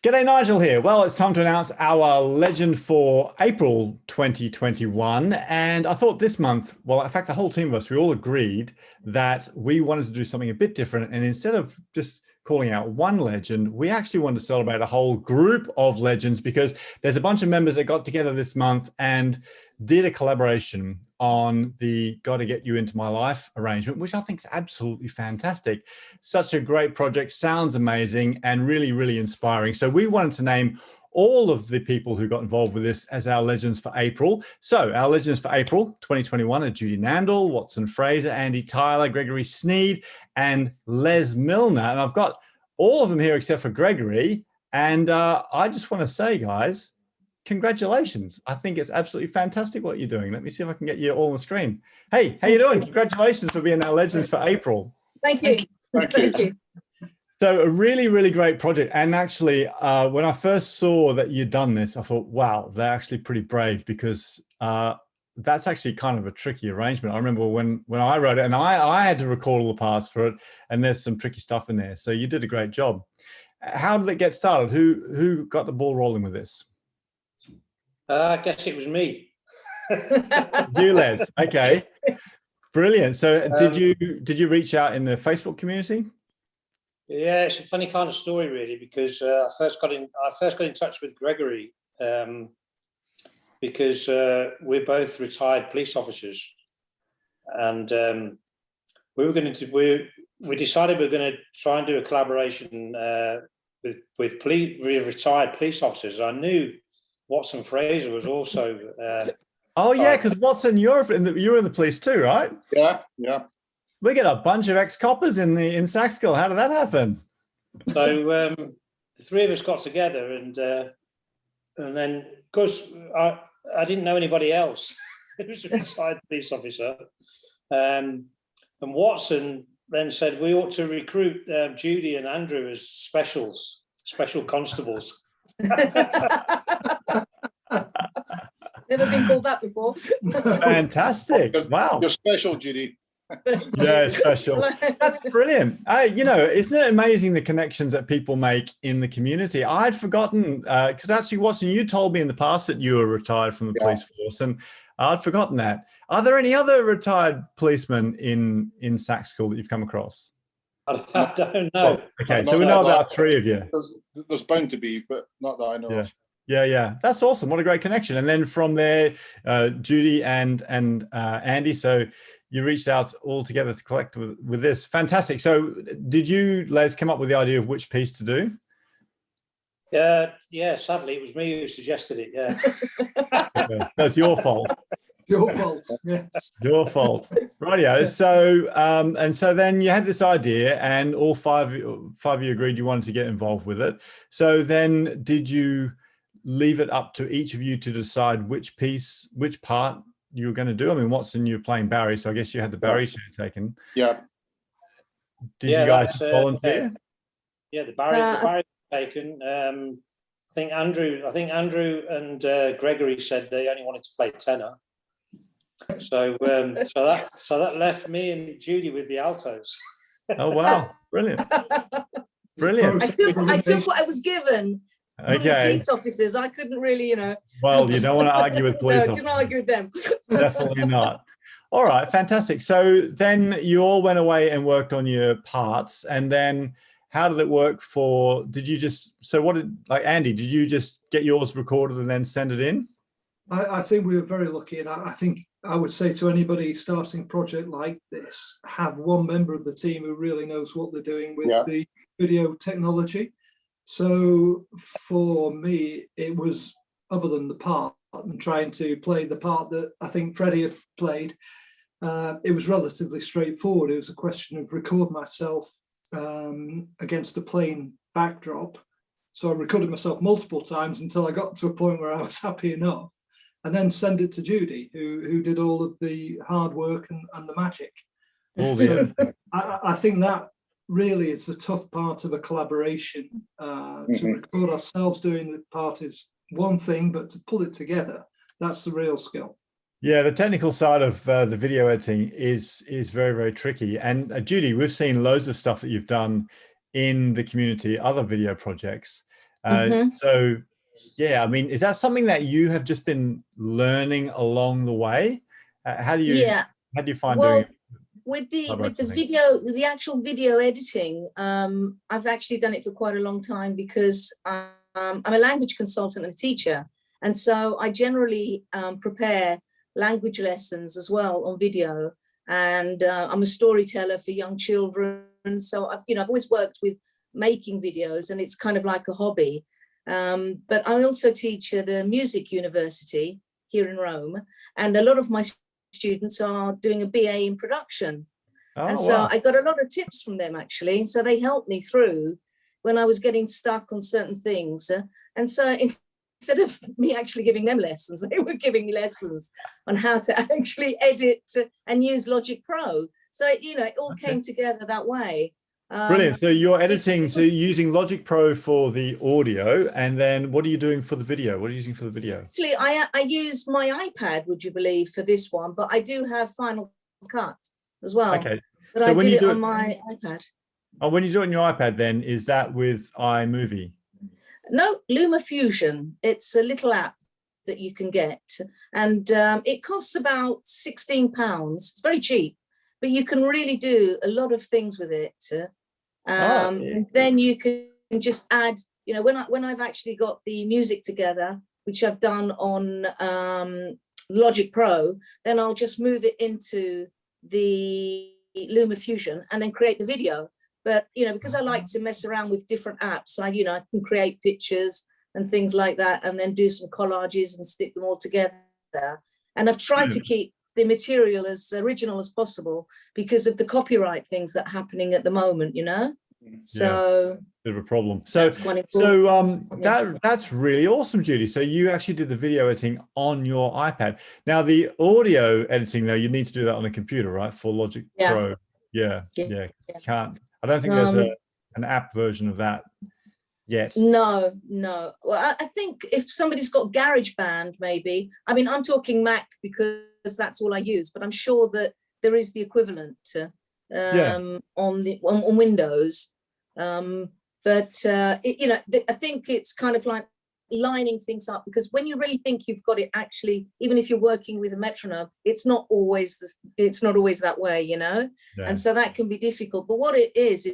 G'day, Nigel here. Well, it's time to announce our legend for April 2021. And I thought this month, well, in fact, the whole team of us, we all agreed that we wanted to do something a bit different. And instead of just calling out one legend, we actually wanted to celebrate a whole group of legends because there's a bunch of members that got together this month and did a collaboration on the Gotta Get You Into My Life arrangement, which I think is absolutely fantastic. Such a great project, sounds amazing and really, really inspiring. So we wanted to name all of the people who got involved with this as our legends for April. So our legends for April 2021 are Judy Nandal, Watson Fraser, Andy Tyler, Gregory Sneed, and Les Milner. And I've got all of them here except for Gregory. And I just want to say, guys, congratulations. I think it's absolutely fantastic what you're doing. Let me see if I can get you all on the screen. Hey, how you doing? Congratulations for being our legends for April. Thank you. Thank you. So a really, really great project. And actually, when I first saw that you'd done this, I thought, wow, they're actually pretty brave because that's actually kind of a tricky arrangement. I remember when I wrote it and I had to record all the parts for it and there's some tricky stuff in there. So you did a great job. How did it get started? Who got the ball rolling with this? I guess it was me. You, Les. Okay, brilliant. So did you reach out in the Facebook community? Yeah, it's a funny kind of story, really, because I first got in touch with Gregory because we're both retired police officers, and we decided we were going to try and do a collaboration with retired police officers. I knew Watson Fraser was also. Oh yeah, because Watson, you were in the police too, right? Yeah. We get a bunch of ex-coppers in Sackskill. How did that happen? So the three of us got together, and then of course I didn't know anybody else. It was a retired police officer, and Watson then said we ought to recruit Judy and Andrew as special constables. Never been called that before. Fantastic. Wow. You're special, Judy. Yeah, special. That's brilliant. Isn't it amazing the connections that people make in the community? I'd forgotten, because actually, Watson, you told me in the past that you were retired from the police force, and I'd forgotten that. Are there any other retired policemen in Sackskill that you've come across? I don't know. Okay, so we know about three of you. There's bound to be, but not that I know of. Yeah. That's awesome. What a great connection. And then from there, Judy and Andy, so you reached out all together to collect with this. Fantastic. So did you, Les, come up with the idea of which piece to do? Yeah, sadly, it was me who suggested it, yeah. Okay. That's your fault. Your fault, yes. Your fault. Rightio. So, and so then you had this idea and all five of you agreed you wanted to get involved with it. So then did you leave it up to each of you to decide which part you were going to do? I mean, Watson, you're playing Barry, so I guess you had the Barry share taken. Yeah. Did you guys volunteer? Yeah, the Barry taken. I think Andrew and Gregory said they only wanted to play tenor. So that left me and Judy with the altos. Oh wow, brilliant. Brilliant. I took what I was given. Okay. Police officers, I couldn't really, Well, you don't want to argue with police officers. Didn't argue with them. Definitely not. All right, fantastic. So then you all went away and worked on your parts, and then how did it work Andy, did you just get yours recorded and then send it in? I think we were very lucky, and I think I would say to anybody starting a project like this, have one member of the team who really knows what they're doing with the video technology. So for me, it was, other than the part and trying to play the part that I think Freddie had played, it was relatively straightforward. It was a question of record myself against a plain backdrop. So I recorded myself multiple times until I got to a point where I was happy enough, and then send it to Judy, who did all of the hard work and the magic. So I think that really is the tough part of a collaboration. To record ourselves doing the part is one thing, but to pull it together, that's the real skill. Yeah, the technical side of the video editing is very, very tricky. And Judy, we've seen loads of stuff that you've done in the community, other video projects. So, yeah, I mean, is that something that you have just been learning along the way? How do you find doing it? With the actual video editing, I've actually done it for quite a long time because I'm a language consultant and a teacher. And so I generally prepare language lessons as well on video. And I'm a storyteller for young children. So I've always worked with making videos, and it's kind of like a hobby. But I also teach at a music university here in Rome. And a lot of my students are doing a BA in production. And so I got a lot of tips from them, actually. So they helped me through when I was getting stuck on certain things. And so instead of me actually giving them lessons, they were giving me lessons on how to actually edit and use Logic Pro. So, it all came together that way. Brilliant. So you're editing, so you're using Logic Pro for the audio, and then what are you doing for the video? What are you using for the video? Actually, I use my iPad, would you believe, for this one, but I do have Final Cut as well. Okay. But so I did it on my iPad. Oh, when you do it on your iPad, then is that with iMovie? No, LumaFusion. It's a little app that you can get, and it costs about £16. It's very cheap, but you can really do a lot of things with it. And then you can just add, when I've actually got the music together, which I've done on Logic Pro, then I'll just move it into the LumaFusion and then create the video. But because I like to mess around with different apps, I can create pictures and things like that, and then do some collages and stick them all together. And I've tried to keep the material as original as possible because of the copyright things that are happening at the moment, So bit of a problem. That's really awesome, Judy. So you actually did the video editing on your iPad. Now the audio editing, though, you need to do that on a computer, right? For Logic Pro. Yeah. You can't. I don't think there's an app version of that yet. No. Well, I think if somebody's got GarageBand, maybe. I mean, I'm talking Mac because that's all I use, but I'm sure that there is the equivalent on Windows. I think it's kind of like lining things up, because when you really think you've got it, actually, even if you're working with a metronome, it's not always that way, and so that can be difficult. But what it is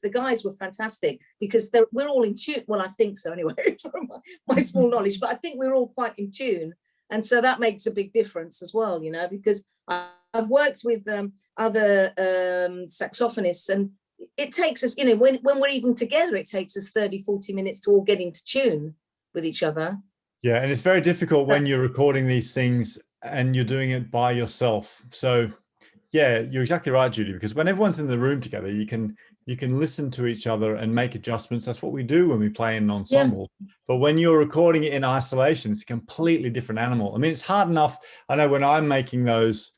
the guys were fantastic because we're all in tune. Well, I think so anyway, from my small knowledge, but I think we're all quite in tune. And so that makes a big difference as well, because I've worked with other saxophonists, and it takes us, when we're even together, it takes us 30-40 minutes to all get into tune with each other. Yeah, and it's very difficult when you're recording these things and you're doing it by yourself. So yeah, you're exactly right, Judy, because when everyone's in the room together, you can listen to each other and make adjustments. That's what we do when we play in an ensemble. Yeah. But when you're recording it in isolation, it's a completely different animal. I mean, it's hard enough. I know when I'm making those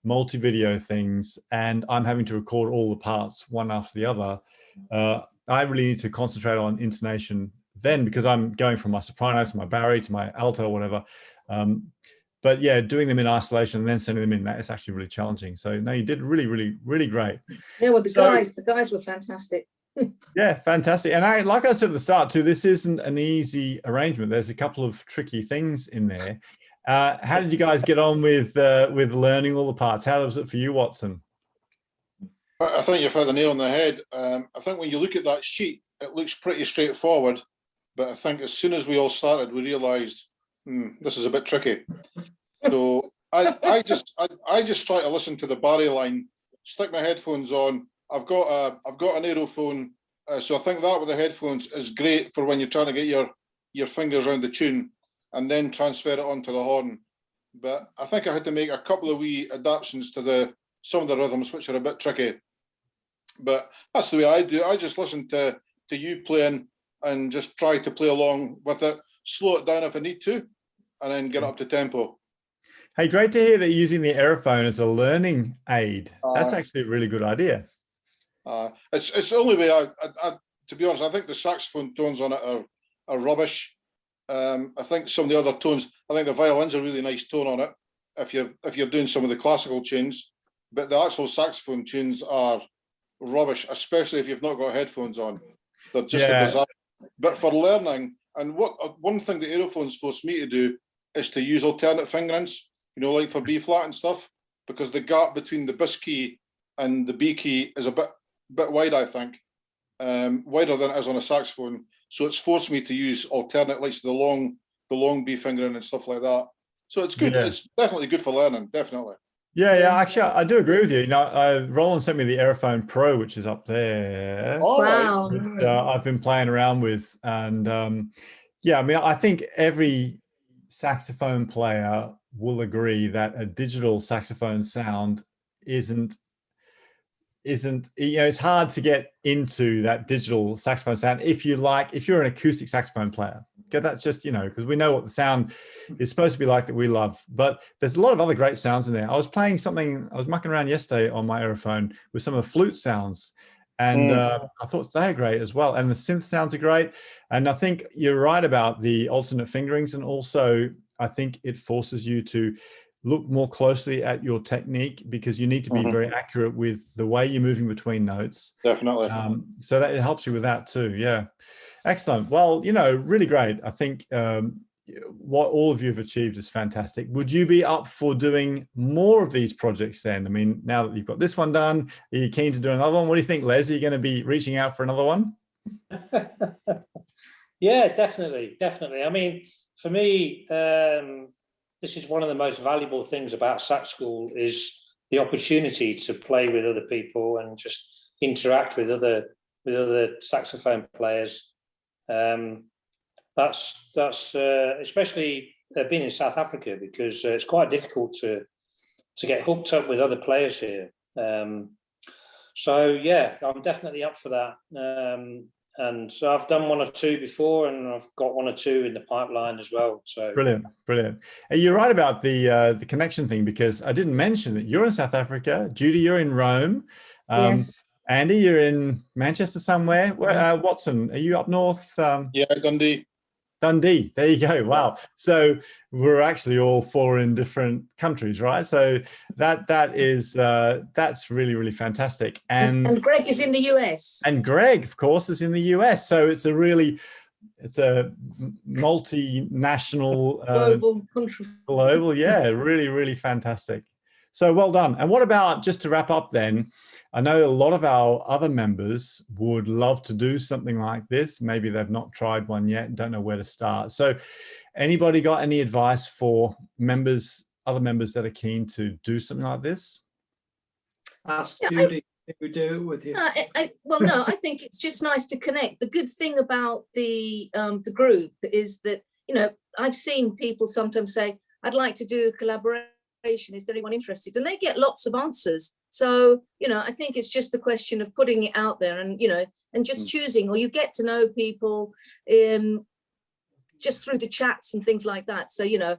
multi-video things and I'm having to record all the parts one after the other, I really need to concentrate on intonation then, because I'm going from my soprano to my barry to my alto or whatever. But yeah, doing them in isolation and then sending them in, that is actually really challenging. So no, you did really, really, really great. Yeah, well, the guys were fantastic. Yeah, fantastic. And like I said at the start too, this isn't an easy arrangement. There's a couple of tricky things in there. How did you guys get on with learning all the parts? How was it for you, Watson? I think you've hit the nail on the head. I think when you look at that sheet, it looks pretty straightforward. But I think as soon as we all started, we realised this is a bit tricky. So I just try to listen to the Barry line, stick my headphones on. I've got an Aerophone, so I think that with the headphones is great for when you're trying to get your fingers around the tune and then transfer it onto the horn. But I think I had to make a couple of wee adaptations to some of the rhythms, which are a bit tricky. But that's the way I do it. I just listen to you playing and just try to play along with it, slow it down if I need to, and then get up to tempo. Hey, great to hear that you're using the Aerophone as a learning aid. That's actually a really good idea. It's the only way I to be honest, I think the saxophone tones on it are rubbish. I think some of the other tones, I think the violin's a really nice tone on it if you're doing some of the classical tunes, but the actual saxophone tunes are rubbish, especially if you've not got headphones on. They're just a bizarre. But for learning, and one thing that Aerophones forced me to do is to use alternate fingerings, you know, like for B flat and stuff, because the gap between the BIS key and the B key is a bit wide, I think, wider than it is on a saxophone. So it's forced me to use alternate, like the long B fingering and stuff like that. So it's good. Yeah. It's definitely good for learning, definitely. Yeah. Actually, I do agree with you. You know, Roland sent me the Aerophone Pro, which is up there. All Wow. right. Which, I've been playing around with, and yeah, I mean, I think every saxophone player will agree that a digital saxophone sound isn't, you know, it's hard to get into that digital saxophone sound if you're an acoustic saxophone player, because that's just, you know, because we know what the sound is supposed to be like that we love. But there's a lot of other great sounds in there. I was mucking around yesterday on my Aerophone with some of the flute sounds, and I thought they are great as well. And the synth sounds are great. And I think you're right about the alternate fingerings, and also I think it forces you to look more closely at your technique, because you need to be very accurate with the way you're moving between notes. Definitely. So that it helps you with that too. Yeah. Excellent. Well, you know, really great. I think what all of you have achieved is fantastic. Would you be up for doing more of these projects then? I mean, now that you've got this one done, are you keen to do another one? What do you think, Les? Are you going to be reaching out for another one? Yeah, definitely. I mean, for me, this is one of the most valuable things about Sax School, is the opportunity to play with other people and just interact with other saxophone players. That's especially being in South Africa, because it's quite difficult to get hooked up with other players here. So yeah, I'm definitely up for that. And so I've done one or two before, and I've got one or two in the pipeline as well. So brilliant. And you're right about the connection thing, because I didn't mention that you're in South Africa. Judy, you're in Rome. Yes. Andy, you're in Manchester somewhere. Where, Watson, are you up north? Yeah, Dundee. There you go. Wow. So we're actually all four in different countries, right? So that's really, really fantastic. And Greg is in the US. And Greg, of course, is in the US. So it's a multinational, Global country. Global, yeah, really, really fantastic. So well done. And what about, just to wrap up then, I know a lot of our other members would love to do something like this. Maybe they've not tried one yet and don't know where to start. So anybody got any advice for other members that are keen to do something like this? Ask Judy if we do it with you. Well, no, I think it's just nice to connect. The good thing about the group is that, you know, I've seen people sometimes say, I'd like to do a collaboration. Is there anyone interested? And they get lots of answers. So, you know, I think it's just a question of putting it out there, and, you know, and just choosing, or you get to know people just through the chats and things like that. So, you know,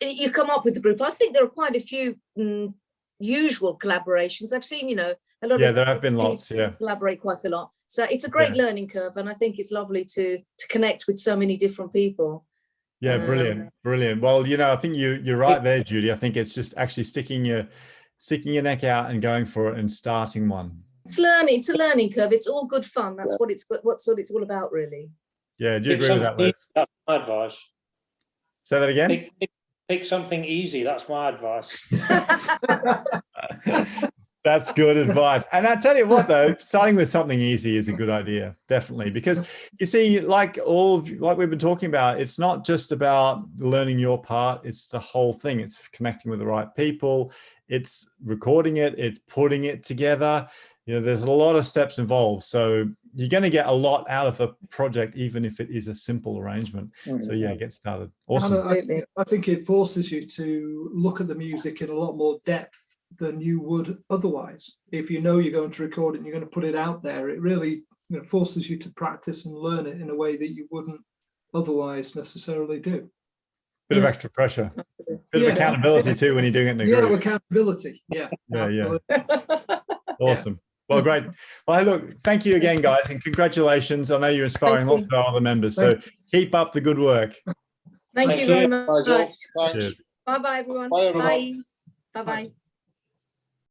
you come up with the group. I think there are quite a few usual collaborations. I've seen, you know, a lot of. Yeah, there have been lots, yeah. Collaborate quite a lot. So it's a great learning curve. And I think it's lovely to connect with so many different people. Yeah, brilliant. Well, you know, I think you're right there, Judy. I think it's just actually sticking your neck out and going for it and starting one. It's a learning curve. It's all good fun. That's what it's all about, really. Yeah, do you agree with that, Les? That's my advice. Say that again. Pick something easy. That's my advice. That's good advice. And I tell you what, though, starting with something easy is a good idea, definitely, because you see, like we've been talking about, it's not just about learning your part, it's the whole thing. It's connecting with the right people, it's recording it, it's putting it together. You know, there's a lot of steps involved. So you're going to get a lot out of a project, even if it is a simple arrangement. So yeah, get started. Awesome. I think it forces you to look at the music in a lot more depth than you would otherwise. If you know you're going to record it and you're going to put it out there, it really, you know, forces you to practice and learn it in a way that you wouldn't otherwise necessarily do. Bit of extra pressure, bit of accountability too when you're doing it in a group. Accountability. Yeah. Awesome. Well, great. Well, look, thank you again, guys, and congratulations. I know you're inspiring lots of our other members, so keep up the good work. Thank you very much. Thanks. Bye-bye, everyone. Bye, everyone. Bye-bye.